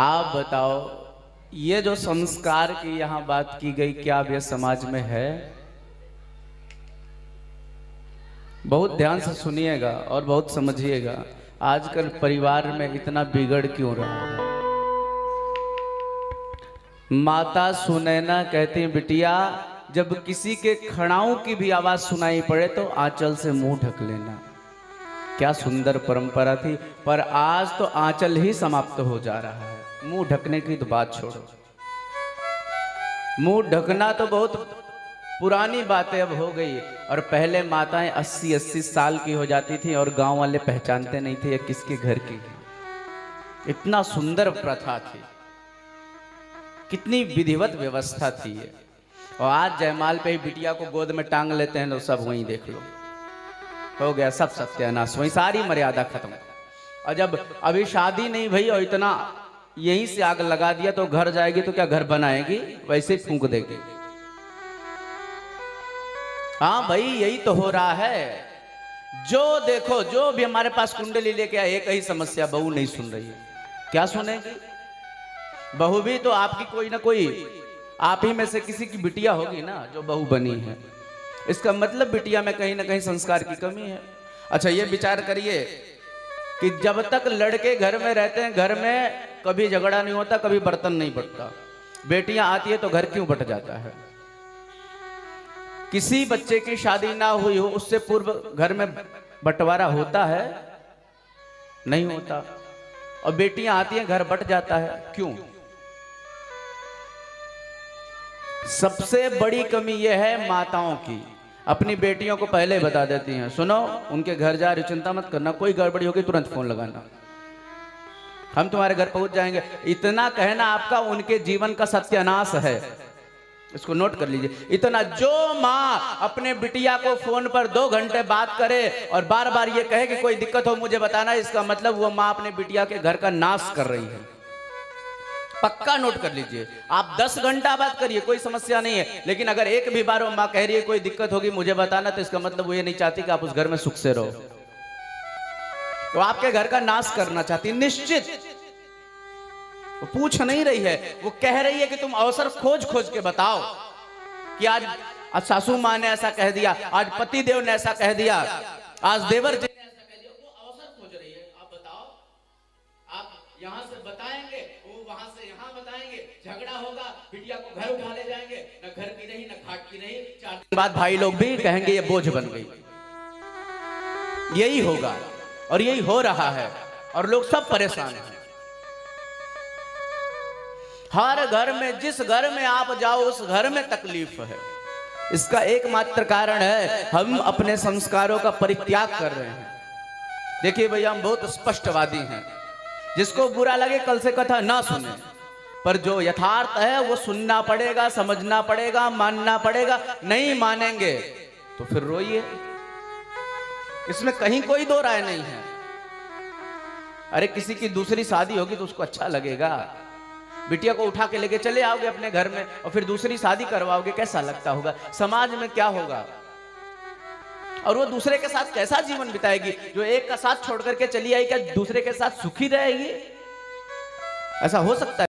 आप बताओ, ये जो संस्कार की यहाँ बात की गई, क्या अब ये समाज में है? बहुत ध्यान से सुनिएगा और बहुत समझिएगा। आजकल परिवार में इतना बिगड़ क्यों रहा है? माता सुनैना कहती हैं, बिटिया जब किसी के खड़ाऊ की भी आवाज सुनाई पड़े तो आंचल से मुंह ढक लेना। क्या सुंदर परंपरा थी, पर आज तो आंचल ही समाप्त हो जा रहा है। मुंह ढकने की तो बात छोड़ो, मुंह ढकना तो बहुत पुरानी बातें अब हो गई। और पहले माताएं 80-80 साल की हो जाती थी और गांव वाले पहचानते नहीं थे ये किसके घर की है। इतना सुंदर प्रथा थी, कितनी विधिवत व्यवस्था थी ये। और आज जयमाल पे ही बिटिया को गोद में टांग लेते हैं तो सब वहीं देख लो, हो गया सब सत्यानाश, वहीं सारी मर्यादा खत्म। और जब अभी शादी नहीं भई और इतना यहीं से आग लगा दिया तो घर जाएगी तो क्या घर बनाएगी? वैसे ही फूंक देगी। हाँ भाई, यही तो हो रहा है। जो देखो, जो भी हमारे पास कुंडली लेके आए, एक ही समस्या, बहू नहीं सुन रही है। क्या सुनेगी? बहू भी तो आपकी कोई ना कोई, आप ही में से किसी की बिटिया होगी ना जो बहू बनी है। इसका मतलब बिटिया में कहीं ना कहीं संस्कार की कमी है। अच्छा, ये विचार करिए कि जब तक लड़के घर में रहते हैं, घर में कभी झगड़ा नहीं होता, कभी बर्तन नहीं बटता। बेटियां आती है तो घर क्यों बट जाता है? किसी बच्चे की शादी ना हुई हो उससे पूर्व घर में बंटवारा होता है? नहीं होता। और बेटियां आती हैं घर बट जाता है, क्यों? सबसे बड़ी कमी यह है माताओं की, अपनी बेटियों को पहले बता देती हैं, सुनो उनके घर जा रही, चिंता मत करना, कोई गड़बड़ी होगी तुरंत फोन लगाना, हम तुम्हारे घर पहुंच जाएंगे। इतना कहना आपका उनके जीवन का सत्यानाश है। इसको नोट कर लीजिए। इतना, जो माँ अपने बिटिया को फोन पर 2 घंटे बात करे और बार बार ये कहे कि कोई दिक्कत हो मुझे बताना, इसका मतलब वो माँ अपने बिटिया के घर का नाश कर रही है। पक्का नोट कर लीजिए। आप 10 घंटा बात करिए, कोई समस्या नहीं है, लेकिन अगर एक भी बार वो माँ कह रही है कोई दिक्कत होगी मुझे बताना, तो इसका मतलब वो ये नहीं चाहती कि आप उस घर में सुख से रहो, तो आपके घर का नाश करना चाहती। निश्चित वो पूछ नहीं रही है, वो कह रही है कि तुम अवसर खोज खोज के बताओ कि आज सासू माँ ने ऐसा कह दिया, आज पति देव ने ऐसा कह दिया, आज देवर जी ने ऐसा कह दिया। वो अवसर खोज रही है। आप बताओ, आप यहां से बताएंगे, वो वहां से यहां बताएंगे, झगड़ा होगा, बिटिया को घर उठा ले जाएंगे, न घर की रही न खाट की रही। 4 दिन बाद भाई लोग भी कहेंगे ये बोझ बन गई। यही होगा और यही हो रहा है और लोग सब परेशान हैं। हर घर में, जिस घर में आप जाओ उस घर में तकलीफ है। इसका एकमात्र कारण है हम अपने संस्कारों का परित्याग कर रहे हैं। देखिए भैया, हम बहुत स्पष्टवादी हैं। जिसको बुरा लगे कल से कथा ना सुने, पर जो यथार्थ है वो सुनना पड़ेगा, समझना पड़ेगा, मानना पड़ेगा। नहीं मानेंगे तो फिर रोइए, इसमें कहीं कोई दो राय नहीं है। अरे किसी की दूसरी शादी होगी तो उसको अच्छा लगेगा। बिटिया को उठा के लेके चले आओगे अपने घर में और फिर दूसरी शादी करवाओगे, कैसा लगता होगा? समाज में क्या होगा? और वो दूसरे के साथ कैसा जीवन बिताएगी? जो एक का साथ छोड़ करके चली आई, क्या दूसरे के साथ सुखी रहेगी? ऐसा हो सकता है?